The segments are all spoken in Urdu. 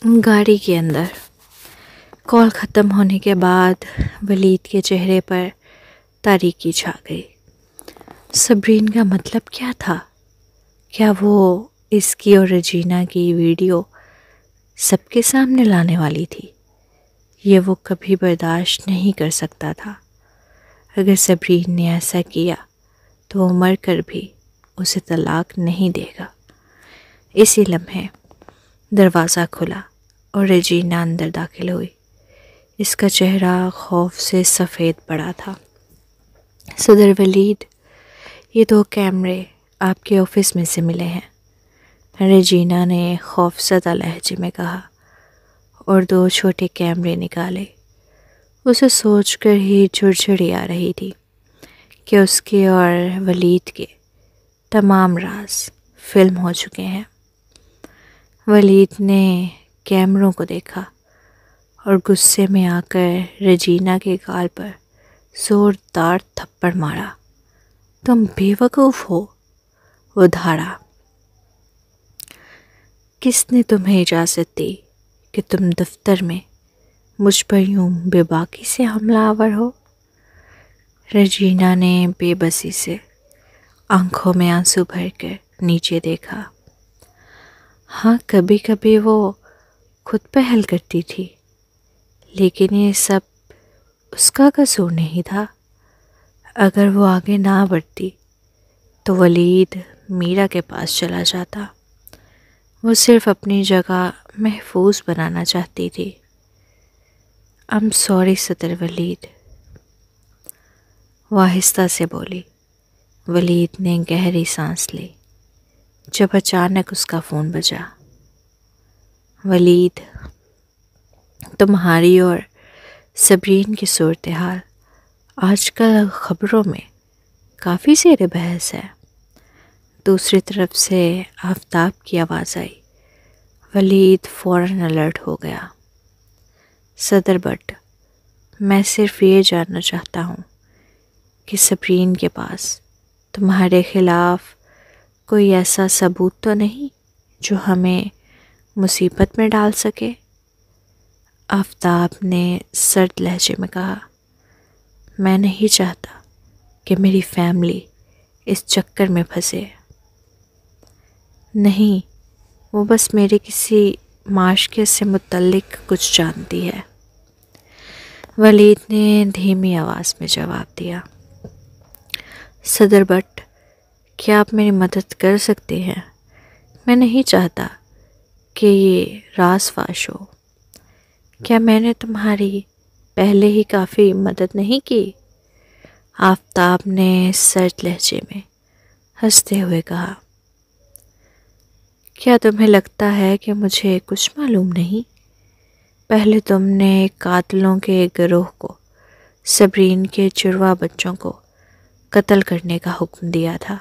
گاڑی کے اندر کال ختم ہونے کے بعد ولید کے چہرے پر تاریکی چھا گئی۔ صبرین کا مطلب کیا تھا؟ کیا وہ اس کی اور رجینہ کی ویڈیو سب کے سامنے لانے والی تھی؟ یہ وہ کبھی برداشت نہیں کر سکتا تھا۔ اگر صبرین نے ایسا کیا تو وہ مر کر بھی اسے طلاق نہیں دے گا۔ اسی لمحے دروازہ کھلا اور رجینہ اندر داخل ہوئی۔ اس کا چہرہ خوف سے سفید پڑا تھا۔ صدر ولید، یہ 2 کیمرے آپ کے آفس میں سے ملے ہیں، رجینہ نے خوفزدہ لہجے میں کہا اور 2 چھوٹے کیمرے نکالے۔ اسے سوچ کر ہی جھڑجھڑی آ رہی تھی کہ اس کے اور ولید کے تمام راز فلم ہو چکے ہیں۔ ولید نے کیمروں کو دیکھا اور غصے میں آ کر رجینہ کے گال پر زوردار تھپڑ مارا۔ تم بے وقوف ہو، وہ دھاڑا۔ کس نے تمہیں اجازت دی کہ تم دفتر میں مجھ پر یوں بے باکی سے حملہ آور ہو؟ رجینہ نے بے بسی سے آنکھوں میں آنسو بھر کر نیچے دیکھا۔ ہاں، کبھی کبھی وہ خود پہل کرتی تھی، لیکن یہ سب اس کا قصور نہیں تھا۔ اگر وہ آگے نہ بڑھتی تو ولید میرا کے پاس چلا جاتا۔ وہ صرف اپنی جگہ محفوظ بنانا چاہتی تھی۔ I'm sorry صدر ولید، وہ آہستہ سے بولی۔ ولید نے گہری سانس لی جب اچانک اس کا فون بجا۔ ولید، تمہاری اور صبرین کی صورتحال آج کل خبروں میں کافی زیر بحث ہے۔ دوسری طرف سے آفتاب کی آواز آئی۔ ولید فوراً الرٹ ہو گیا۔ صدر بٹ، میں صرف یہ جاننا چاہتا ہوں کہ صبرین کے پاس تمہارے خلاف کوئی ایسا ثبوت تو نہیں جو ہمیں مصیبت میں ڈال سکے؟ آفتاب نے سرد لہجے میں کہا، میں نہیں چاہتا کہ میری فیملی اس چکر میں پھنسے۔ نہیں، وہ بس میرے کسی معاشقے سے متعلق کچھ جانتی ہے، ولید نے دھیمی آواز میں جواب دیا۔ صدر بٹ، کیا آپ میری مدد کر سکتے ہیں؟ میں نہیں چاہتا کہ یہ راز فاش ہو۔ کیا میں نے تمہاری پہلے ہی کافی مدد نہیں کی؟ آفتاب نے سرد لہجے میں ہنستے ہوئے کہا۔ کیا تمہیں لگتا ہے کہ مجھے کچھ معلوم نہیں؟ پہلے تم نے قاتلوں کے گروہ کو صبرین کے جڑواں بچوں کو قتل کرنے کا حکم دیا تھا۔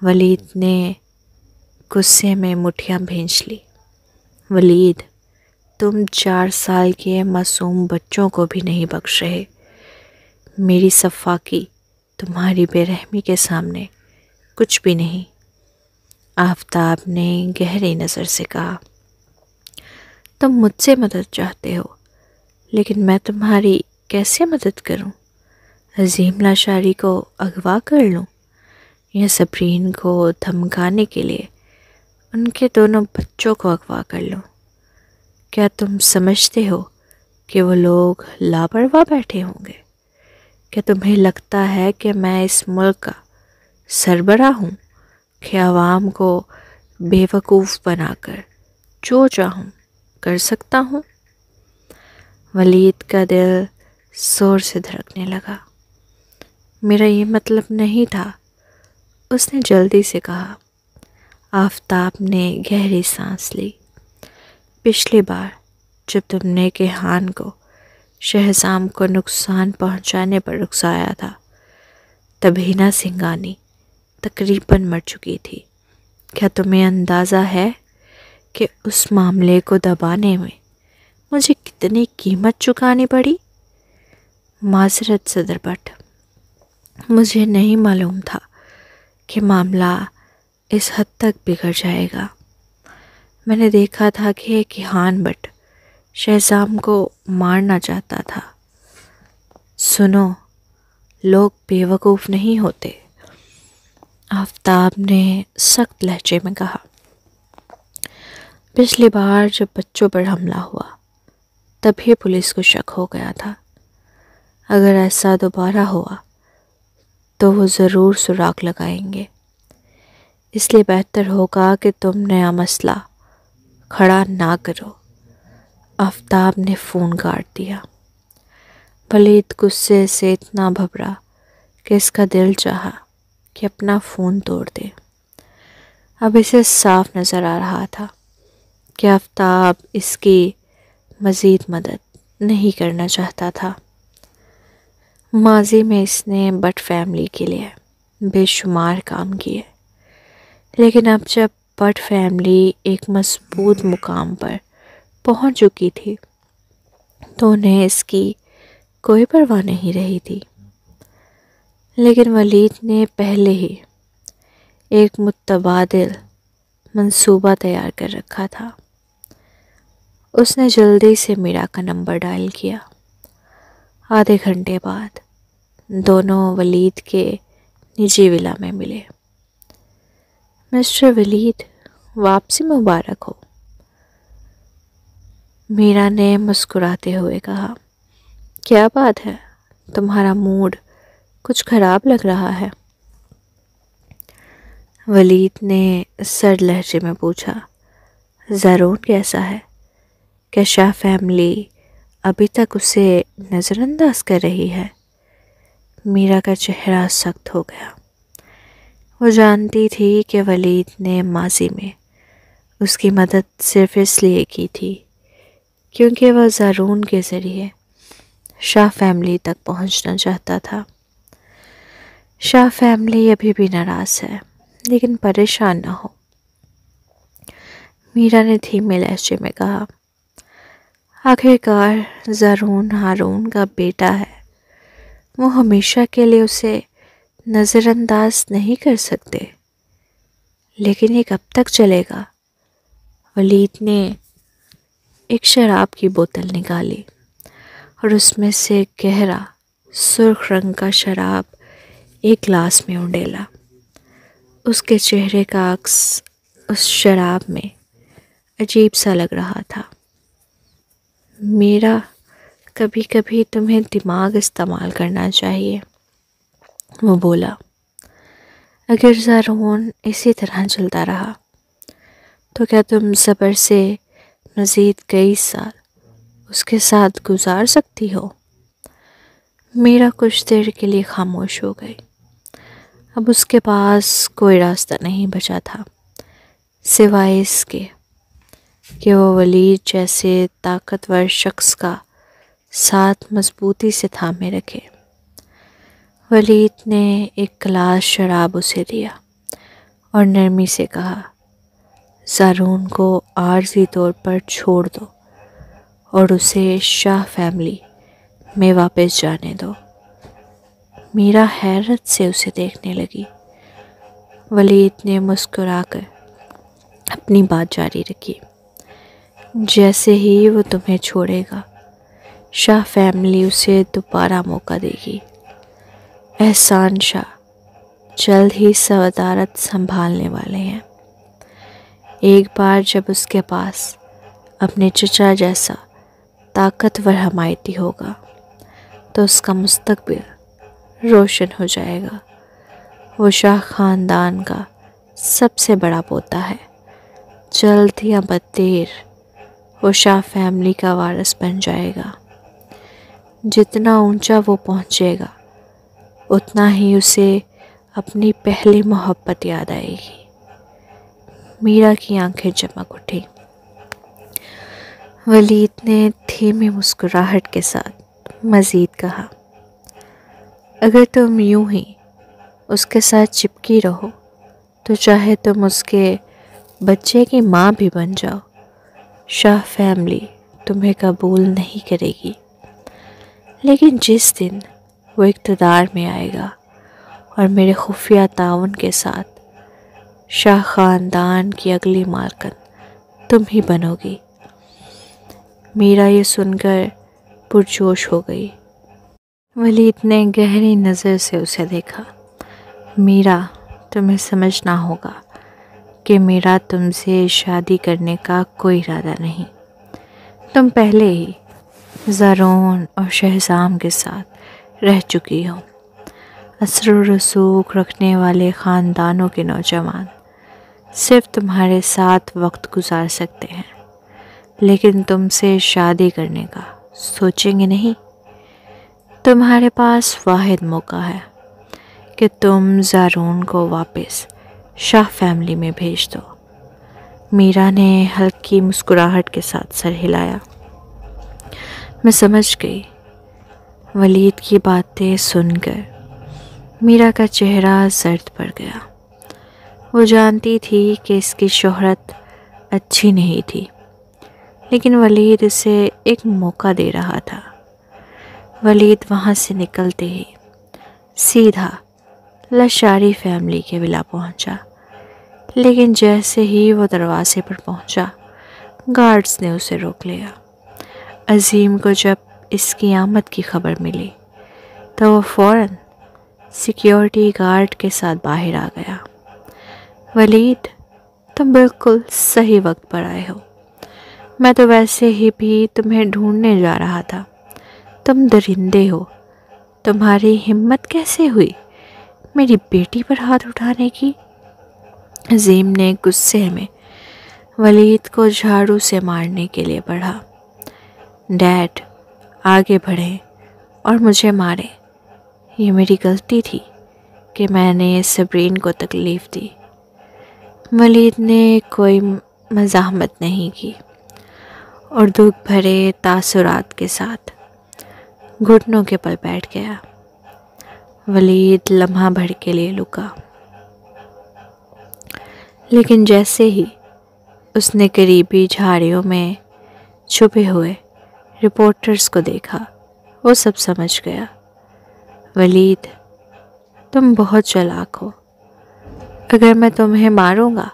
ولید نے غصے میں مٹھیاں بھینچ لی۔ ولید، تم 4 سال کے معصوم بچوں کو بھی نہیں بخش رہے۔ میری صفاقی تمہاری بے رحمی کے سامنے کچھ بھی نہیں۔ آفتاب نے گہری نظر سے کہا، تم مجھ سے مدد چاہتے ہو، لیکن میں تمہاری کیسے مدد کروں؟ عظیم لاشاری کو اغوا کر لوں یا صبرین کو دھمکانے کے لیے ان کے دونوں بچوں کو اغوا کر لوں؟ کیا تم سمجھتے ہو کہ وہ لوگ لاپرواہ بیٹھے ہوں گے؟ کیا تمہیں لگتا ہے کہ میں اس ملک کا سربراہ ہوں کہ عوام کو بے وقوف بنا کر جو چاہوں کر سکتا ہوں؟ ولید کا دل زور سے دھڑکنے لگا۔ میرا یہ مطلب نہیں تھا، اس نے جلدی سے کہا۔ آفتاب نے گہری سانس لی۔ پچھلی بار جب تم نے کیہان کو شہزام کو نقصان پہنچانے پر اکسایا تھا تب ہینا سنگھانی تقریباً مر چکی تھی۔ کیا تمہیں اندازہ ہے کہ اس معاملے کو دبانے میں مجھے کتنی قیمت چکانی پڑی؟ معذرت صدر بٹ، مجھے نہیں معلوم تھا کہ معاملہ اس حد تک بگڑ جائے گا۔ میں نے دیکھا تھا کہ کیہان بٹ شہزام کو مارنا چاہتا تھا۔ سنو، لوگ بیوقوف نہیں ہوتے، آفتاب نے سخت لہجے میں کہا۔ پچھلی بار جب بچوں پر حملہ ہوا تبھی پولیس کو شک ہو گیا تھا۔ اگر ایسا دوبارہ ہوا تو وہ ضرور سراغ لگائیں گے، اس لیے بہتر ہوگا کہ تم نیا مسئلہ کھڑا نہ کرو۔ آفتاب نے فون کاٹ دیا۔ ولید غصے سے اتنا بھبرا کہ اس کا دل چاہا کہ اپنا فون توڑ دے۔ اب اسے صاف نظر آ رہا تھا کہ آفتاب اس کی مزید مدد نہیں کرنا چاہتا تھا۔ ماضی میں اس نے بٹ فیملی کے لیے بے شمار کام کیے، لیکن اب جب بٹ فیملی ایک مضبوط مقام پر پہنچ چکی تھی تو انہیں اس کی کوئی پرواہ نہیں رہی تھی۔ لیکن ولید نے پہلے ہی ایک متبادل منصوبہ تیار کر رکھا تھا۔ اس نے جلدی سے میرا کا نمبر ڈائل کیا۔ آدھے گھنٹے بعد دونوں ولید کے نجی ولا میں ملے۔ مسٹر ولید، واپسی مبارک ہو، میرا نے مسکراتے ہوئے کہا۔ کیا بات ہے، تمہارا موڈ کچھ خراب لگ رہا ہے؟ ولید نے سرد لہجے میں پوچھا۔ زارون کیسا ہے؟ کیا شاہ فیملی ابھی تک اسے نظر انداز کر رہی ہے؟ میرا کا چہرہ سخت ہو گیا۔ وہ جانتی تھی کہ ولید نے ماضی میں اس کی مدد صرف اس لیے کی تھی کیونکہ وہ زارون کے ذریعے شاہ فیملی تک پہنچنا چاہتا تھا۔ شاہ فیملی ابھی بھی ناراض ہے، لیکن پریشان نہ ہو، میرا نے دھیمے لہجے میں کہا۔ آخرکار زارون ہارون کا بیٹا ہے، وہ ہمیشہ کے لیے اسے نظر انداز نہیں کر سکتے۔ لیکن یہ کب تک چلے گا؟ ولید نے ایک شراب کی بوتل نکالی اور اس میں سے گہرا سرخ رنگ کا شراب ایک گلاس میں انڈیلا۔ اس کے چہرے کا عکس اس شراب میں عجیب سا لگ رہا تھا۔ میرا، کبھی کبھی تمہیں دماغ استعمال کرنا چاہیے، وہ بولا۔ اگر زارون اسی طرح چلتا رہا تو کیا تم صبر سے مزید کئی سال اس کے ساتھ گزار سکتی ہو؟ میرا کچھ دیر کے لیے خاموش ہو گئی۔ اب اس کے پاس کوئی راستہ نہیں بچا تھا سوائے اس کے کہ وہ ولید جیسے طاقتور شخص کا ساتھ مضبوطی سے تھامے رکھے۔ ولید نے ایک گلاس شراب اسے دیا اور نرمی سے کہا، زارون کو عارضی طور پر چھوڑ دو اور اسے شاہ فیملی میں واپس جانے دو۔ میرا حیرت سے اسے دیکھنے لگی۔ ولید نے مسکرا کر اپنی بات جاری رکھی۔ جیسے ہی وہ تمہیں چھوڑے گا، شاہ فیملی اسے دوبارہ موقع دے گی۔ احسان شاہ جلد ہی صدارت سنبھالنے والے ہیں۔ ایک بار جب اس کے پاس اپنے چچا جیسا طاقتور حمایتی ہوگا تو اس کا مستقبل روشن ہو جائے گا۔ وہ شاہ خاندان کا سب سے بڑا پوتا ہے۔ جلد یا بددیر وہ شاہ فیملی کا وارث بن جائے گا۔ جتنا اونچا وہ پہنچے گا اتنا ہی اسے اپنی پہلی محبت یاد آئے گی۔ میرا کی آنکھیں چمک اٹھی۔ ولید نے دھیمی مسکراہٹ کے ساتھ مزید کہا، اگر تم یوں ہی اس کے ساتھ چپکی رہو تو چاہے تم اس کے بچے کی ماں بھی بن جاؤ، شاہ فیملی تمہیں قبول نہیں کرے گی۔ لیکن جس دن وہ اقتدار میں آئے گا اور میرے خفیہ تعاون کے ساتھ شاہ خاندان کی اگلی مالکن تم ہی بنو گی۔ میرا یہ سن کر پرجوش ہو گئی۔ ولید نے گہری نظر سے اسے دیکھا۔ میرا، تمہیں سمجھنا ہوگا کہ میرا تم سے شادی کرنے کا کوئی ارادہ نہیں۔ تم پہلے ہی زارون اور شہزام کے ساتھ رہ چکی ہو۔ اثر و رسوخ رکھنے والے خاندانوں کے نوجوان صرف تمہارے ساتھ وقت گزار سکتے ہیں، لیکن تم سے شادی کرنے کا سوچیں گے نہیں۔ تمہارے پاس واحد موقع ہے کہ تم زارون کو واپس شاہ فیملی میں بھیج دو۔ میرا نے ہلکی مسکراہٹ کے ساتھ سر ہلایا۔ میں سمجھ گئی۔ ولید کی باتیں سن کر میرا کا چہرہ زرد پڑ گیا۔ وہ جانتی تھی کہ اس کی شہرت اچھی نہیں تھی، لیکن ولید اسے ایک موقع دے رہا تھا۔ ولید وہاں سے نکلتے ہی سیدھا لشاری فیملی کے ولا پہنچا، لیکن جیسے ہی وہ دروازے پر پہنچا گارڈز نے اسے روک لیا۔ عظیم کو جب اس کی آمد کی خبر ملی تو وہ فوراً سیکیورٹی گارڈ کے ساتھ باہر آ گیا۔ ولید، تم بالکل صحیح وقت پر آئے ہو۔ میں تو ویسے ہی بھی تمہیں ڈھونڈنے جا رہا تھا۔ تم درندے ہو، تمہاری ہمت کیسے ہوئی میری بیٹی پر ہاتھ اٹھانے کی؟ عظیم نے غصے میں ولید کو جھاڑو سے مارنے کے لیے بڑھا۔ ڈیڈ، آگے بڑھیں اور مجھے ماریں۔ یہ میری غلطی تھی کہ میں نے صبرین کو تکلیف دی۔ ولید نے کوئی مزاحمت نہیں کی اور دکھ بھرے تاثرات کے ساتھ گھٹنوں کے بل بیٹھ گیا۔ ولید لمحہ بھر کے لیے لکا، لیکن جیسے ہی اس نے قریبی جھاڑیوں میں چھپے ہوئے رپورٹرز کو دیکھا وہ سب سمجھ گیا۔ ولید، تم بہت چالاک ہو۔ اگر میں تمہیں ماروں گا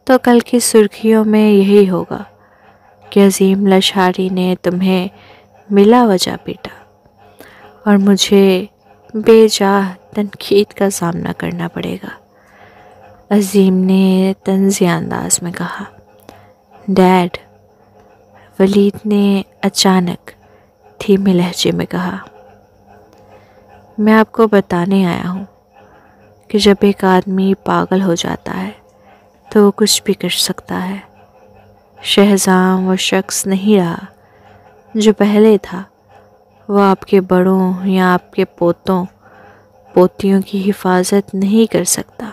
تو کل کی سرخیوں میں یہی ہوگا کہ عظیم لشاری نے تمہیں بلا وجہ پیٹا اور مجھے بے جا تنقید کا سامنا کرنا پڑے گا۔ عظیم نے طنزیہ انداز میں کہا۔ ڈیڈ، ولید نے اچانک دھیمے لہجے میں کہا، میں آپ کو بتانے آیا ہوں کہ جب ایک آدمی پاگل ہو جاتا ہے تو وہ کچھ بھی کر سکتا ہے۔ شہزام وہ شخص نہیں رہا جو پہلے تھا۔ وہ آپ کے بڑوں یا آپ کے پوتوں پوتیوں کی حفاظت نہیں کر سکتا،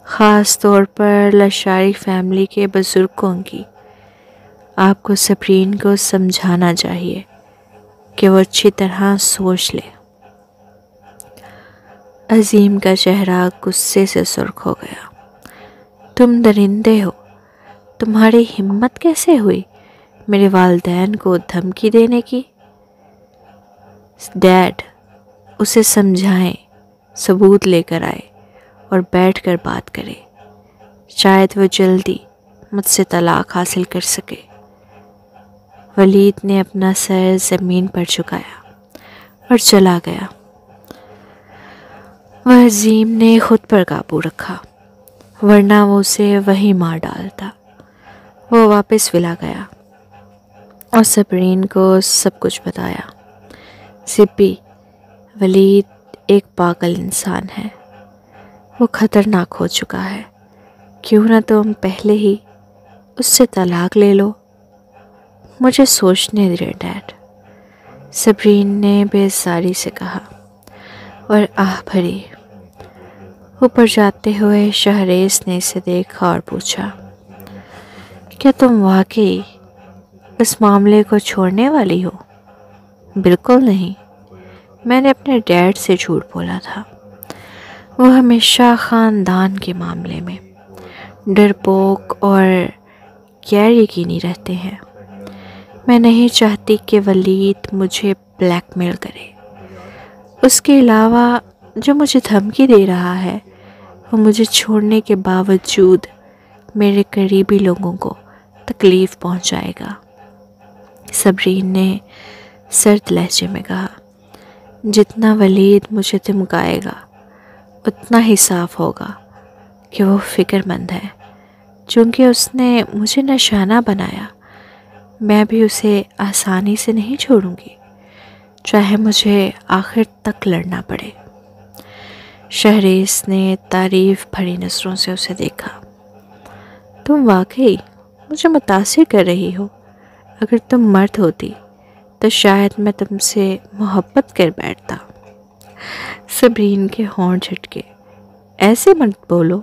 خاص طور پر لشاری فیملی کے بزرگوں کی۔ آپ کو صبرین کو سمجھانا چاہیے کہ وہ اچھی طرح سوچ لے۔ عظیم کا چہرہ غصے سے سرخ ہو گیا۔ تم درندے ہو، تمہاری ہمت کیسے ہوئی میرے والدین کو دھمکی دینے کی؟ ڈیڈ، اسے سمجھائیں، ثبوت لے کر آئے اور بیٹھ کر بات کرے، شاید وہ جلدی مجھ سے طلاق حاصل کر سکے۔ ولید نے اپنا سر زمین پر جھکایا اور چلا گیا۔ وہ عظیم نے خود پر قابو رکھا، ورنہ وہ اسے وہیں مار ڈالتا۔ وہ واپس ولا گیا اور صبرین کو سب کچھ بتایا۔ سپی، ولید ایک پاگل انسان ہے، وہ خطرناک ہو چکا ہے۔ کیوں نہ تم پہلے ہی اس سے طلاق لے لو؟ مجھے سوچنے دے ڈیڈ، صبرین نے بےزاری سے کہا اور آہ بھری۔ اوپر جاتے ہوئے شہریز نے اسے دیکھا اور پوچھا، کیا تم واقعی اس معاملے کو چھوڑنے والی ہو؟ بالکل نہیں، میں نے اپنے ڈیڈ سے جھوٹ بولا تھا۔ وہ ہمیشہ خاندان کے معاملے میں ڈرپوک اور غیر یقینی رہتے ہیں۔ میں نہیں چاہتی کہ ولید مجھے بلیک میل کرے۔ اس کے علاوہ جو مجھے دھمکی دے رہا ہے وہ مجھے چھوڑنے کے باوجود میرے قریبی لوگوں کو تکلیف پہنچائے گا۔ صبرین نے سرد لہجے میں کہا، جتنا ولید مجھے دھمکائے گا اتنا ہی صاف ہوگا کہ وہ فکر مند ہے۔ چونکہ اس نے مجھے نشانہ بنایا، میں بھی اسے آسانی سے نہیں چھوڑوں گی، چاہے مجھے آخر تک لڑنا پڑے۔ شہریز نے تعریف بھری نظروں سے اسے دیکھا۔ تم واقعی مجھے متاثر کر رہی ہو۔ اگر تم مرد ہوتی تو شاید میں تم سے محبت کر بیٹھتا۔ صبرین کے ہونٹ جھٹکے۔ ایسے مت بولو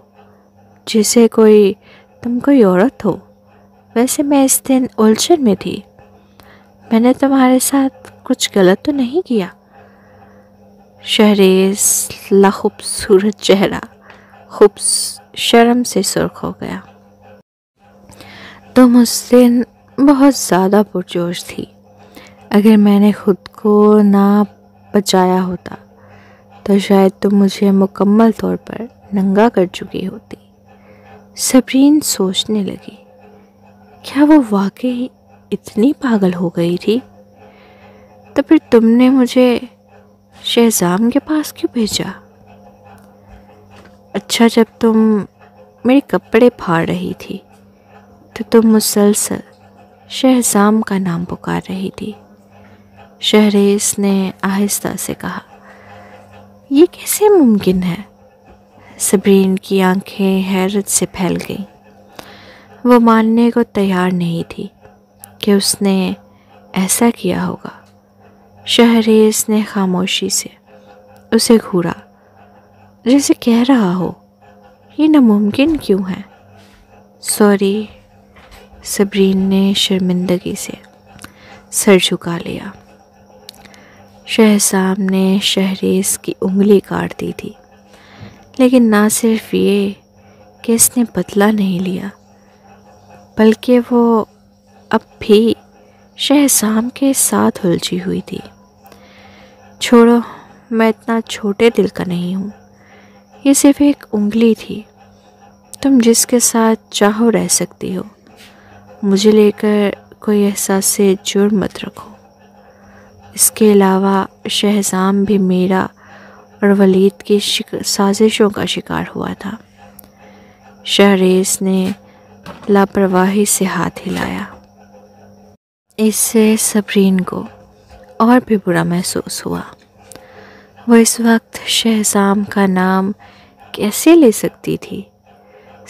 جیسے تم کوئی عورت ہو۔ ویسے میں اس دن الجھن میں تھی۔ میں نے تمہارے ساتھ کچھ غلط تو نہیں کیا؟ شہریز خوبصورت چہرہ شرم سے سرخ ہو گیا۔ تم اس دن بہت زیادہ پرجوش تھی۔ اگر میں نے خود کو نہ بچایا ہوتا تو شاید تم مجھے مکمل طور پر ننگا کر چکی ہوتی۔ صبرین سوچنے لگی، کیا وہ واقعی اتنی پاگل ہو گئی تھی؟ تو پھر تم نے مجھے شہزام کے پاس کیوں بھیجا؟ اچھا، جب تم میرے کپڑے پھاڑ رہی تھی تو تم مسلسل شہزام کا نام پکار رہی تھی۔ شہریز نے آہستہ سے کہا، یہ کیسے ممکن ہے؟ صبرین کی آنکھیں حیرت سے پھیل گئیں۔ وہ ماننے کو تیار نہیں تھی کہ اس نے ایسا کیا ہوگا۔ شہریز نے خاموشی سے اسے گھورا، جیسے کہہ رہا ہو، یہ ناممکن کیوں ہے؟ سوری۔ صبرین نے شرمندگی سے سر جھکا لیا۔ شہزام نے شہریز کی انگلی کاٹ دی تھی، لیکن نہ صرف یہ کہ اس نے بدلہ نہیں لیا، بلکہ وہ اب بھی شہزام کے ساتھ الجھی ہوئی تھی۔ چھوڑو، میں اتنا چھوٹے دل کا نہیں ہوں۔ یہ صرف ایک انگلی تھی۔ تم جس کے ساتھ چاہو رہ سکتی ہو۔ مجھے لے کر کوئی احساس جرم مت رکھو۔ اس کے علاوہ شہزام بھی میرا اور ولید کی سازشوں کا شکار ہوا تھا۔ شہریز نے لاپرواہی سے ہاتھ ہلایا۔ اس سے صبرین کو اور بھی برا محسوس ہوا۔ وہ اس وقت شہزام کا نام کیسے لے سکتی تھی؟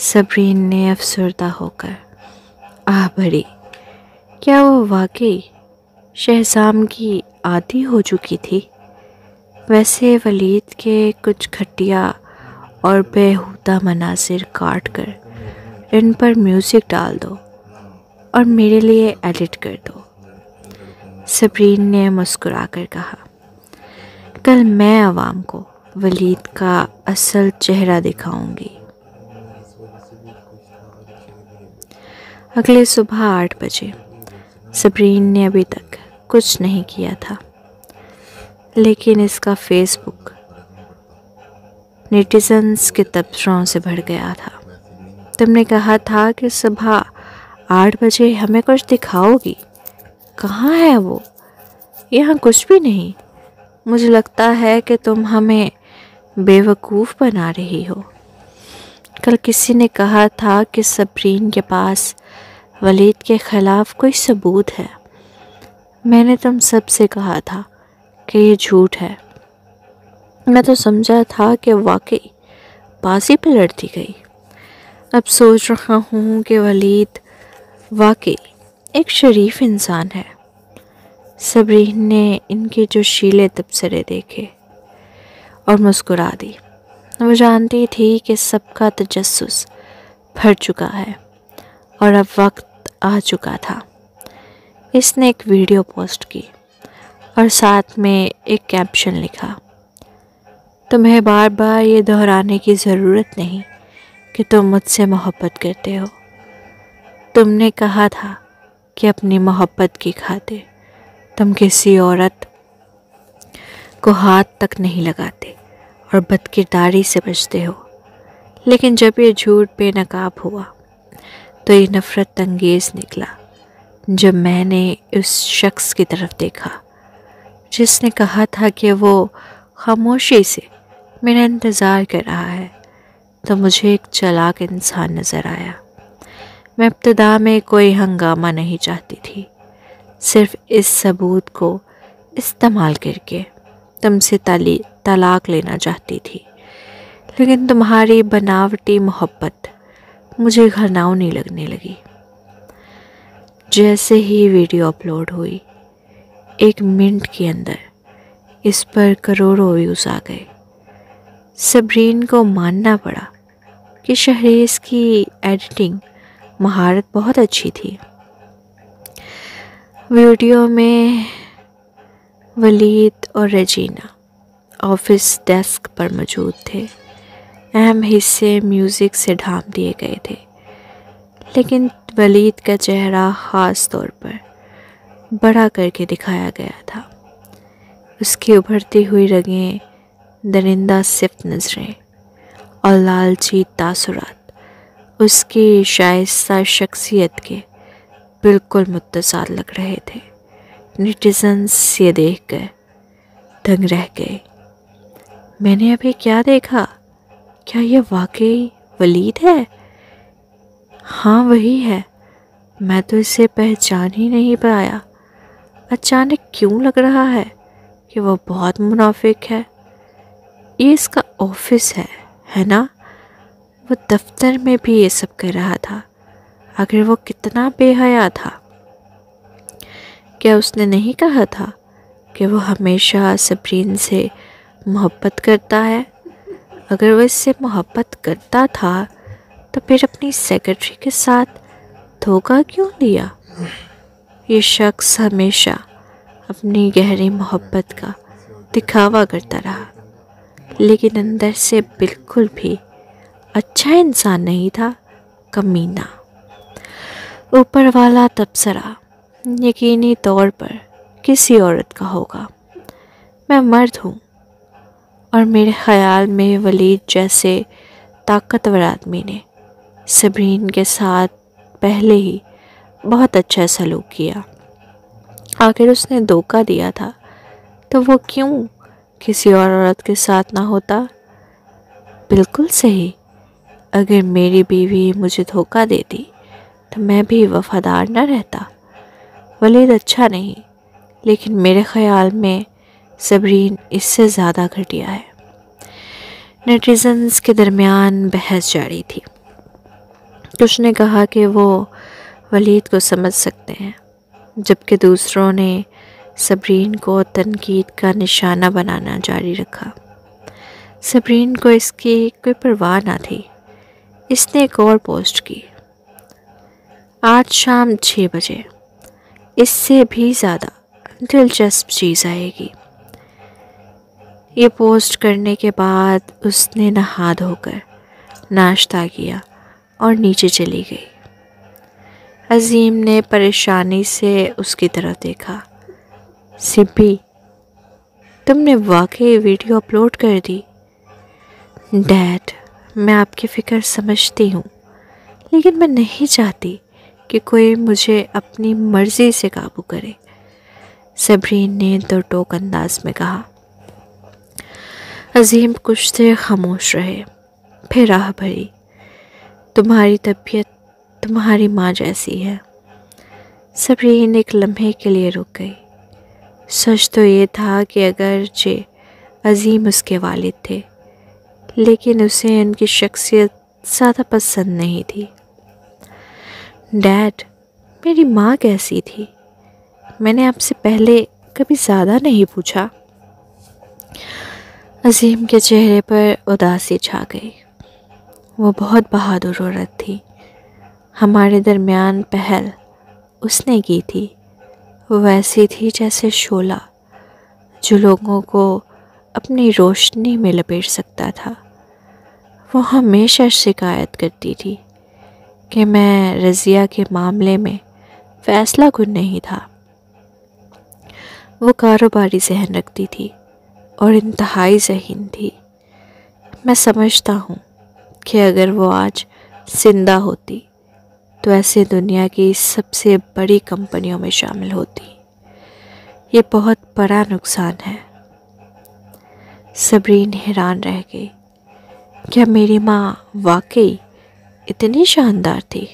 صبرین نے افسردہ ہو کر آہ بھری۔ کیا وہ واقعی شہزام کی عادی ہو چکی تھی؟ ویسے ولید کے کچھ گھٹیا اور بیہودہ مناظر کاٹ کر ان پر میوزک ڈال دو اور میرے لیے ایڈٹ کر دو۔ صبرین نے مسکرا کر کہا، کل میں عوام کو ولید کا اصل چہرہ دکھاؤں گی۔ اگلے صبح 8 بجے صبرین نے ابھی تک کچھ نہیں کیا تھا، لیکن اس کا فیس بک نیٹیزنز کے تبصروں سے بھر گیا تھا۔ تم نے کہا تھا کہ صبح 8 بجے ہمیں کچھ دکھاؤ گی۔ کہاں ہے وہ؟ یہاں کچھ بھی نہیں۔ مجھے لگتا ہے کہ تم ہمیں بے وقوف بنا رہی ہو۔ کل کسی نے کہا تھا کہ صبرین کے پاس ولید کے خلاف کوئی ثبوت ہے۔ میں نے تم سب سے کہا تھا کہ یہ جھوٹ ہے۔ میں تو سمجھا تھا کہ واقعی بازی پلٹتی گئی۔ اب سوچ رہا ہوں کہ ولید واقعی ایک شریف انسان ہے۔ صبرین نے ان کے جوشیلے تبصرے دیکھے اور مسکرا دی۔ وہ جانتی تھی کہ سب کا تجسس بھر چکا ہے اور اب وقت آ چکا تھا۔ اس نے ایک ویڈیو پوسٹ کی اور ساتھ میں ایک کیپشن لکھا، تمہیں بار بار یہ دہرانے کی ضرورت نہیں کہ تم مجھ سے محبت کرتے ہو۔ تم نے کہا تھا کہ اپنی محبت کی خاطر تم کسی عورت کو ہاتھ تک نہیں لگاتے اور بدکرداری سے بچتے ہو، لیکن جب یہ جھوٹ بے نقاب ہوا تو یہ نفرت انگیز نکلا جب میں نے اس شخص کی طرف دیکھا جس نے کہا تھا کہ وہ خاموشی سے میرا انتظار کر رہا ہے، تو مجھے ایک چالاک انسان نظر آیا۔ میں ابتدا میں کوئی ہنگامہ نہیں چاہتی تھی، صرف اس ثبوت کو استعمال کر کے تم سے طلاق لینا چاہتی تھی، لیکن تمہاری بناوٹی محبت مجھے گھرناؤنی لگنے لگی۔ جیسے ہی ویڈیو اپلوڈ ہوئی، 1 منٹ کے اندر اس پر کروڑوں ویوز آ گئے۔ صبرین کو ماننا پڑا کہ شہریز کی ایڈیٹنگ مہارت بہت اچھی تھی۔ ویڈیو میں ولید اور رجینہ آفس ڈیسک پر موجود تھے۔ اہم حصے میوزک سے ڈھانپ دیے گئے تھے، لیکن ولید کا چہرہ خاص طور پر بڑا کر کے دکھایا گیا تھا۔ اس کی ابھرتی ہوئی رگیں، درندہ صفت نظریں اور لالچی تاثرات اس کی شائستہ شخصیت کے بالکل متصل لگ رہے تھے۔ نیٹیزنز یہ دیکھ کر دنگ رہ گئے۔ میں نے ابھی کیا دیکھا؟ کیا یہ واقعی ولید ہے؟ ہاں وہی ہے، میں تو اسے پہچان ہی نہیں پایا۔ اچانک کیوں لگ رہا ہے کہ وہ بہت منافق ہے؟ یہ اس کا آفس ہے نا؟ وہ دفتر میں بھی یہ سب کر رہا تھا۔ اگر وہ کتنا بے حیا تھا، کیا اس نے نہیں کہا تھا کہ وہ ہمیشہ صبرین سے محبت کرتا ہے؟ اگر وہ اس سے محبت کرتا تھا تو پھر اپنی سیکرٹری کے ساتھ دھوکہ کیوں دیا؟ یہ شخص ہمیشہ اپنی گہری محبت کا دکھاوا کرتا رہا، لیکن اندر سے بالکل بھی اچھا انسان نہیں تھا، کمینہ۔ اوپر والا تبصرہ یقینی طور پر کسی عورت کا ہوگا۔ میں مرد ہوں، اور میرے خیال میں ولید جیسے طاقتور آدمی نے صبرین کے ساتھ پہلے ہی بہت اچھا سلوک کیا۔ اگر اس نے دھوکہ دیا تھا تو وہ کیوں کسی اور عورت کے ساتھ نہ ہوتا؟ بالکل صحیح، اگر میری بیوی مجھے دھوکہ دیتی تو میں بھی وفادار نہ رہتا۔ ولید اچھا نہیں، لیکن میرے خیال میں صبرین اس سے زیادہ گھٹیا ہے۔ نیٹیزنز کے درمیان بحث جاری تھی۔ کچھ نے کہا کہ وہ ولید کو سمجھ سکتے ہیں، جبکہ دوسروں نے صبرین کو تنقید کا نشانہ بنانا جاری رکھا۔ صبرین کو اس کی کوئی پرواہ نہ تھی۔ اس نے ایک اور پوسٹ کی، آج شام 6 بجے اس سے بھی زیادہ دلچسپ چیز آئے گی۔ یہ پوسٹ کرنے کے بعد اس نے نہا دھو کر ناشتہ کیا اور نیچے چلی گئی۔ عظیم نے پریشانی سے اس کی طرف دیکھا۔ سبی، تم نے واقعی ویڈیو اپلوڈ کر دی؟ ڈیڈ، میں آپ کی فکر سمجھتی ہوں، لیکن میں نہیں چاہتی کہ کوئی مجھے اپنی مرضی سے قابو کرے، صبرین نے دو ٹوک انداز میں کہا۔ عظیم کچھ دیر خاموش رہے، پھر راہ بھری، تمہاری طبیعت تمہاری ماں جیسی ہے۔ صبرین ایک لمحے کے لیے رک گئی۔ سچ تو یہ تھا کہ اگرچہ عظیم اس کے والد تھے، لیکن اسے ان کی شخصیت زیادہ پسند نہیں تھی۔ ڈیڈ، میری ماں کیسی تھی؟ میں نے آپ سے پہلے کبھی زیادہ نہیں پوچھا۔ عظیم کے چہرے پر اداسی چھا گئی۔ وہ بہت بہادر عورت تھی۔ ہمارے درمیان پہل اس نے کی تھی۔ وہ ایسی تھی جیسے شعلہ جو لوگوں کو اپنی روشنی میں لپیٹ سکتا تھا۔ وہ ہمیشہ شکایت کرتی تھی کہ میں رضیہ کے معاملے میں فیصلہ کن نہیں تھا۔ وہ کاروباری ذہن رکھتی تھی اور انتہائی ذہین تھی۔ میں سمجھتا ہوں کہ اگر وہ آج زندہ ہوتی تو ایسے دنیا کی سب سے بڑی کمپنیوں میں شامل ہوتی۔ یہ بہت بڑا نقصان ہے۔ صبرین حیران رہ گئی۔ کیا میری ماں واقعی اتنی شاندار تھی؟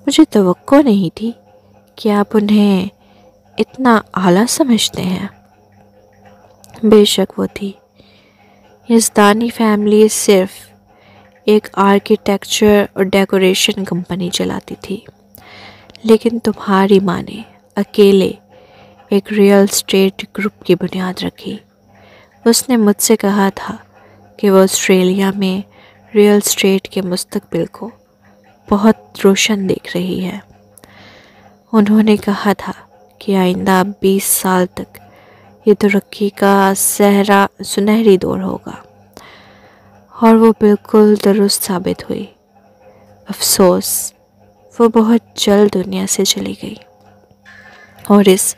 مجھے توقع نہیں تھی کہ آپ انہیں اتنا اعلیٰ سمجھتے ہیں۔ بے شک وہ تھی۔ یزدانی فیملی صرف ایک آرکیٹیکچر اور ڈیکوریشن کمپنی چلاتی تھی، لیکن تمہاری ماں نے اکیلے ایک ریئل اسٹیٹ گروپ کی بنیاد رکھی۔ اس نے مجھ سے کہا تھا کہ وہ آسٹریلیا میں ریئل اسٹیٹ کے مستقبل کو بہت روشن دیکھ رہی ہے۔ انہوں نے کہا تھا کہ آئندہ 20 سال تک یہ ترقی کا سنہری دور ہوگا، اور وہ بالکل درست ثابت ہوئی۔ افسوس وہ بہت جلد دنیا سے چلی گئی اور اس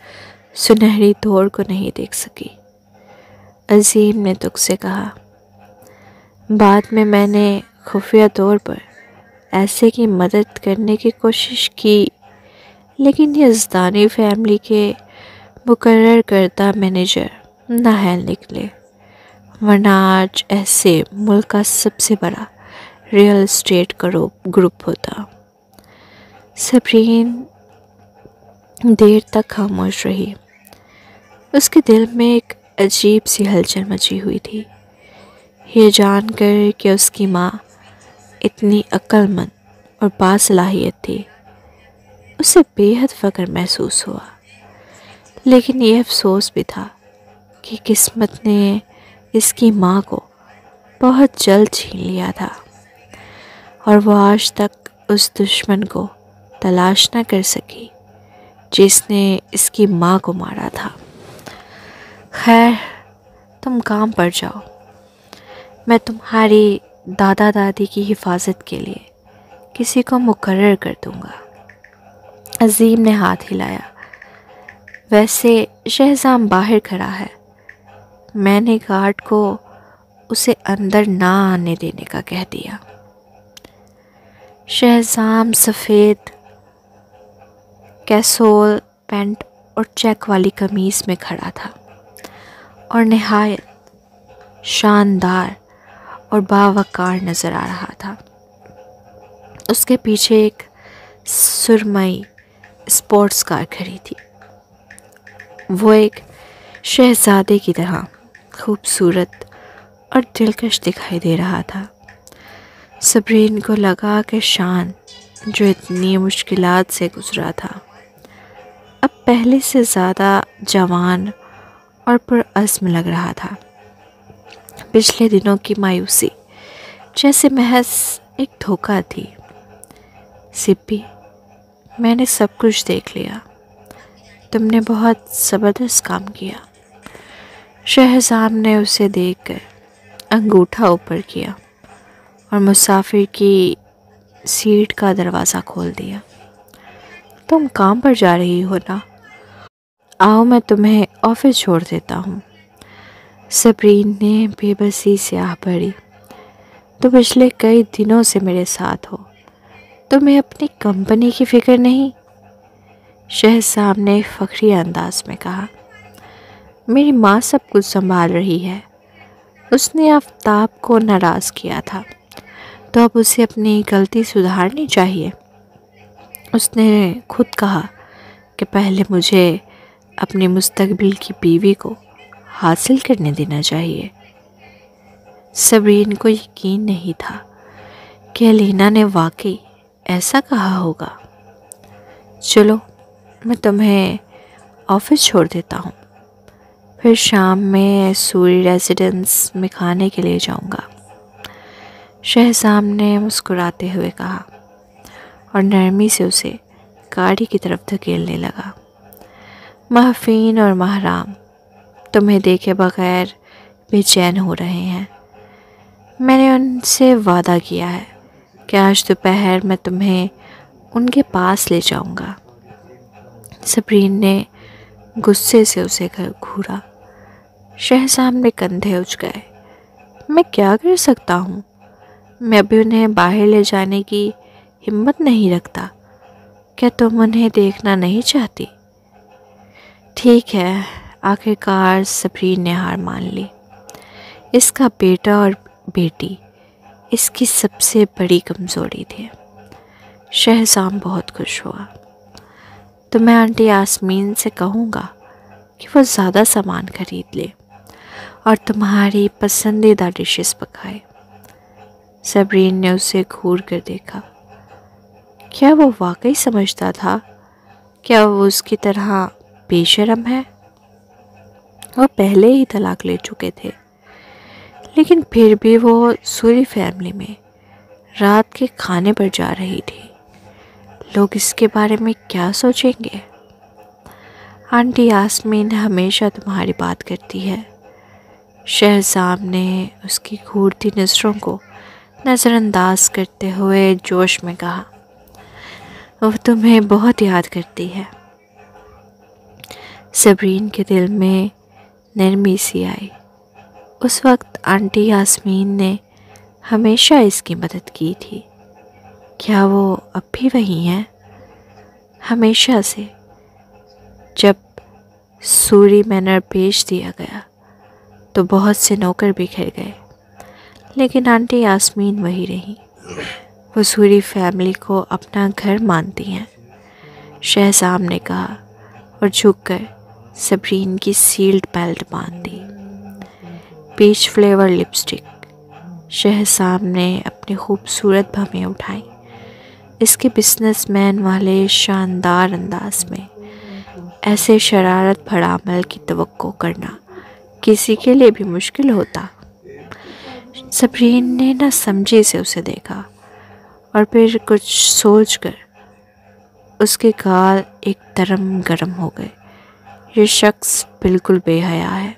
سنہری دور کو نہیں دیکھ سکی۔ عظیم نے تک سے کہا۔ بعد میں نے خفیہ طور پر ایسے کی مدد کرنے کی کوشش کی، لیکن یزدانی فیملی کے مقرر کردہ مینیجر نااہل نکلے، ورنہ آج ایسے ملک کا سب سے بڑا ریئل اسٹیٹ گروپ ہوتا۔ صبرین دیر تک خاموش رہی۔ اس کے دل میں ایک عجیب سی ہلچل مچی ہوئی تھی، یہ جان کر کہ اس کی ماں اتنی عقل مند اور باصلاحیت تھی۔ اسے بے حد فخر محسوس ہوا، لیکن یہ افسوس بھی تھا کہ قسمت نے اس کی ماں کو بہت جلد چھین لیا تھا، اور وہ آج تک اس دشمن کو تلاش نہ کر سکی جس نے اس کی ماں کو مارا تھا۔ خیر، تم کام پر جاؤ، میں تمہاری دادا دادی کی حفاظت کے لیے کسی کو مقرر کر دوں گا۔ عظیم نے ہاتھ ہلایا۔ ویسے شہزام باہر کھڑا ہے، میں نے گارڈ کو اسے اندر نہ آنے دینے کا کہہ دیا۔ شہزام سفید کیسول پینٹ اور چیک والی قمیض میں کھڑا تھا اور نہایت شاندار اور باوقار نظر آ رہا تھا۔ اس کے پیچھے ایک سرمئی اسپورٹس کار کھڑی تھی۔ وہ ایک شہزادے کی طرح خوبصورت اور دلکش دکھائی دے رہا تھا۔ صبرین کو لگا کہ شان جو اتنی مشکلات سے گزرا تھا، اب پہلے سے زیادہ جوان اور پرعزم لگ رہا تھا۔ پچھلے دنوں کی مایوسی جیسے محض ایک دھوکہ تھی۔ سپی، میں نے سب کچھ دیکھ لیا، تم نے بہت زبردست کام کیا۔ شہزام نے اسے دیکھ کر انگوٹھا اوپر کیا اور مسافر کی سیٹ کا دروازہ کھول دیا۔ تم کام پر جا رہی ہو نا؟ آؤ میں تمہیں آفس چھوڑ دیتا ہوں۔ صبرین نے بے بسی سے آہ بھری۔ تو پچھلے کئی دنوں سے میرے ساتھ ہو، تمہیں اپنی کمپنی کی فکر نہیں؟ شہزام نے فخری انداز میں کہا۔ میری ماں سب کچھ سنبھال رہی ہے۔ اس نے آفتاب کو ناراض کیا تھا، تو اب اسے اپنی غلطی سدھارنی چاہیے۔ اس نے خود کہا کہ پہلے مجھے اپنے مستقبل کی بیوی کو حاصل کرنے دینا چاہیے۔ صبرین کو یقین نہیں تھا کہ الینا نے واقعی ایسا کہا ہوگا۔ چلو، میں تمہیں آفس چھوڑ دیتا ہوں، پھر شام میں سوری ریزیڈنس میں کھانے کے لیے جاؤں گا۔ شہزام نے مسکراتے ہوئے کہا اور نرمی سے اسے گاڑی کی طرف دھکیلنے لگا۔ محفین اور محرام تمہیں دیکھے بغیر بے چین ہو رہے ہیں۔ میں نے ان سے وعدہ کیا ہے کہ آج دوپہر میں تمہیں ان کے پاس لے جاؤں گا۔ صبرین نے غصے سے اسے گھورا۔ شہزام نے کندھے اچکائے۔ میں کیا کر سکتا ہوں؟ میں ابھی انہیں باہر لے جانے کی ہمت نہیں رکھتا؟ کیا تم انہیں دیکھنا نہیں چاہتی؟ ٹھیک ہے، آخرکار صبرین نے ہار مان لی۔ اس کا بیٹا اور بیٹی اس کی سب سے بڑی کمزوری تھے۔ شہزام بہت خوش ہوا۔ تو میں آنٹی یاسمین سے کہوں گا کہ وہ زیادہ سامان خرید لے اور تمہاری پسندیدہ ڈشز پکائے۔ صبرین نے اسے گھور کر دیکھا۔ کیا وہ واقعی سمجھتا تھا؟ کیا وہ اس کی طرح بے شرم ہے؟ وہ پہلے ہی طلاق لے چکے تھے، لیکن پھر بھی وہ سوری فیملی میں رات کے کھانے پر جا رہی تھی۔ لوگ اس کے بارے میں کیا سوچیں گے؟ آنٹی یاسمین ہمیشہ تمہاری بات کرتی ہے۔ شہزام نے اس کی گھورتی نظروں کو نظر انداز کرتے ہوئے جوش میں کہا، وہ تمہیں بہت یاد کرتی ہے۔ صبرین کے دل میں نرمی سی آئی۔ اس وقت آنٹی یاسمین نے ہمیشہ اس کی مدد کی تھی۔ کیا وہ اب بھی وہی ہیں؟ ہمیشہ سے۔ جب سوری مینر بیچ دیا گیا تو بہت سے نوکر بکھر گئے، لیکن آنٹی یاسمین وہی رہی۔ وہ سوری فیملی کو اپنا گھر مانتی ہیں، شہزام نے کہا اور جھک کر صبرین کی سیلڈ بیلٹ باندھ دی۔ پیچ فلیور لپسٹک۔ شہزام نے اپنی خوبصورت بھویں اٹھائیں۔ اس کے بزنس مین والے شاندار انداز میں ایسے شرارت بھرا عمل کی توقع کرنا کسی کے لیے بھی مشکل ہوتا۔ صبرین نے نہ سمجھی سے اسے دیکھا اور پھر کچھ سوچ کر اس کے گال ایک دم گرم ہو گئے۔ یہ شخص بالکل بے حیا ہے۔